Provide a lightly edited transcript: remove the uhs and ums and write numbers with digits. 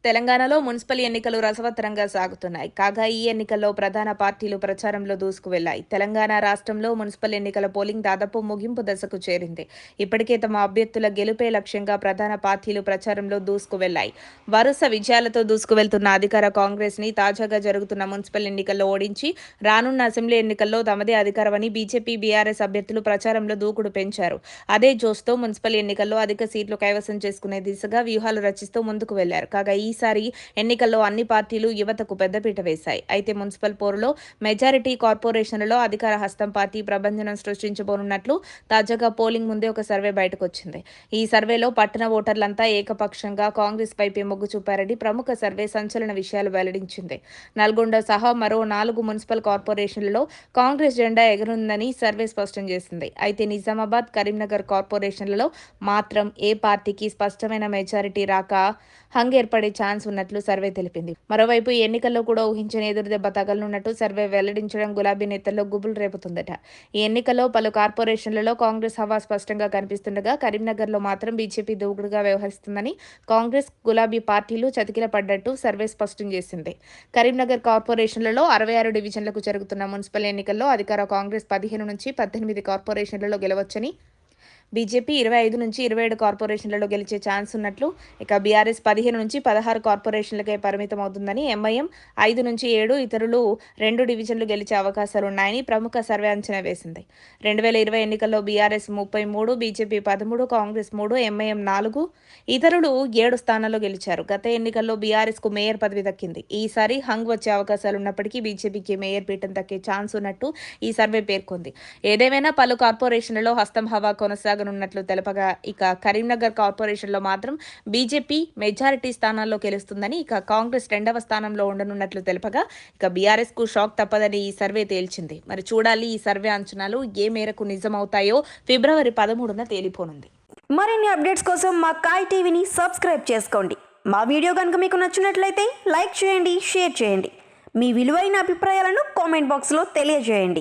తెలంగాణలో మున్సిపల్ ఎన్నికలు రసవత్తరంగా సాగుతున్నాయి. కాగా ఈ ఎన్నికల్లో ప్రధాన పార్టీలు ప్రచారంలో దూసుకువెళ్లాయి. తెలంగాణ రాష్ట్రంలో మున్సిపల్ ఎన్నికల పోలింగ్ దాదాపు ముగింపు దశకు చేరింది. ఇప్పటికే తమ అభ్యర్థుల గెలుపే లక్ష్యంగా ప్రధాన పార్టీలు ప్రచారంలో దూసుకువెళ్లాయి. వరుస విజయాలతో దూసుకువెళ్తున్న అధికార కాంగ్రెస్ ని తాజాగా జరుగుతున్న మున్సిపల్ ఎన్నికల్లో ఓడించి రానున్న అసెంబ్లీ ఎన్నికల్లో తమదే అధికారమని బీజేపీ, బీఆర్ఎస్ అభ్యర్థులు ప్రచారంలో దూకుడు పెంచారు. అదే జోస్తో మున్సిపల్ ఎన్నికల్లో అధిక సీట్లు కైవసం చేసుకునే దిశగా వ్యూహాలు రచిస్తూ ముందుకు వెళ్లారు. కాగా ఈసారి ఎన్నికల్లో అన్ని పార్టీలు యువతకు పెద్దపీట వేశాయి. అయితే మున్సిపల్ పోరులో మెజారిటీ కార్పొరేషన్లలో అధికార హస్తం పార్టీ ప్రభంజనం సృష్టించబోనున్నట్లు తాజాగా పోలింగ్ ముందే ఒక సర్వే బయటకొచ్చింది. ఈ సర్వేలో పట్టణ ఓటర్లంతా ఏకపక్షంగా కాంగ్రెస్ వైపే మొగ్గు చూపారని ప్రముఖ సర్వే సంచలన విషయాలు వెల్లడించింది. నల్గొండ సహా మరో 4 మున్సిపల్ కార్పొరేషన్లలో కాంగ్రెస్ జెండా ఎగరుందని సర్వే స్పష్టం చేసింది. అయితే నిజామాబాద్, కరీంనగర్ కార్పొరేషన్లలో మాత్రం ఏ పార్టీకి స్పష్టమైన మెజారిటీ రాక హంగ్ ఏర్పడే ఛాన్స్ ఉన్నట్లు సర్వే తెలిపింది. మరోవైపు ఈ ఎన్నికల్లో కూడా ఊహించని ఎదురుదెబ్బ తగలనున్నట్టు సర్వే వెల్లడించడం గులాబీ నేతల్లో గుబులు రేపుతుందట. ఈ ఎన్నికల్లో పలు కార్పొరేషన్లలో కాంగ్రెస్ హవా స్పష్టంగా కనిపిస్తుండగా కరీంనగర్లో మాత్రం బీజేపీ దూకుడుగా వ్యవహరిస్తుందని కాంగ్రెస్, గులాబీ పార్టీలు చతికిలపడ్డట్టు సర్వే స్పష్టం చేసింది. కరీంనగర్ కార్పొరేషన్లలో 66 డివిజన్లకు జరుగుతున్న మున్సిపల్ ఎన్నికల్లో అధికార కాంగ్రెస్ 15 నుంచి 18 కార్పొరేషన్లలో గెలవచ్చని, బీజేపీ 25 నుంచి 27 కార్పొరేషన్లలో గెలిచే ఛాన్స్ ఉన్నట్లు, ఇక బీఆర్ఎస్ 15 నుంచి 16 కార్పొరేషన్లకే పరిమితమవుతుందని, ఎంఐఎం 5 నుంచి 7, ఇతరులు 2 డివిజన్లు గెలిచే అవకాశాలున్నాయని ప్రముఖ సర్వే అంచనా వేసింది. 2020 ఎన్నికల్లో బీఆర్ఎస్ 33, బీజేపీ 13, కాంగ్రెస్ 3, ఎంఐఎం 4, ఇతరులు 7 స్థానాల్లో గెలిచారు. గత ఎన్నికల్లో బీఆర్ఎస్కు మేయర్ పదవి దక్కింది. ఈసారి హంగ్ వచ్చే అవకాశాలున్నప్పటికీ బీజేపీకి మేయర్ పీఠం దక్కే ఛాన్స్ ఉన్నట్టు ఈ సర్వే పేర్కొంది. ఏదేమైనా పలు కార్పొరేషన్లలో హస్తం హవా కొనసాగనున్నట్లు తెలపగా, ఇక కరీంనగర్ కార్పొరేషన్లో మాత్రం బీజేపీ మెజారిటీ స్థానాల్లో గెలుస్తుందని, ఇక కాంగ్రెస్ 2వ స్థానంలో ఉండనున్నట్లు తెలపగా, ఇక బీఆర్ఎస్ కు షాక్ తప్పదని ఈ సర్వే తేల్చింది. మరి చూడాలి ఈ సర్వే అంచనాలు ఏ మేరకు నిజమవుతాయో. ఫిబ్రవరి 13న తేలిపోనుంది. మరిన్ని అప్డేట్స్ కోసం మా కాయ్ టీవీని సబ్స్క్రైబ్ చేసుకోండి. మా వీడియో కనుక మీకు నచ్చినట్లయితే లైక్ చేయండి, షేర్ చేయండి. మీ విలువైన అభిప్రాయాలను కామెంట్ బాక్స్లో తెలియజేయండి.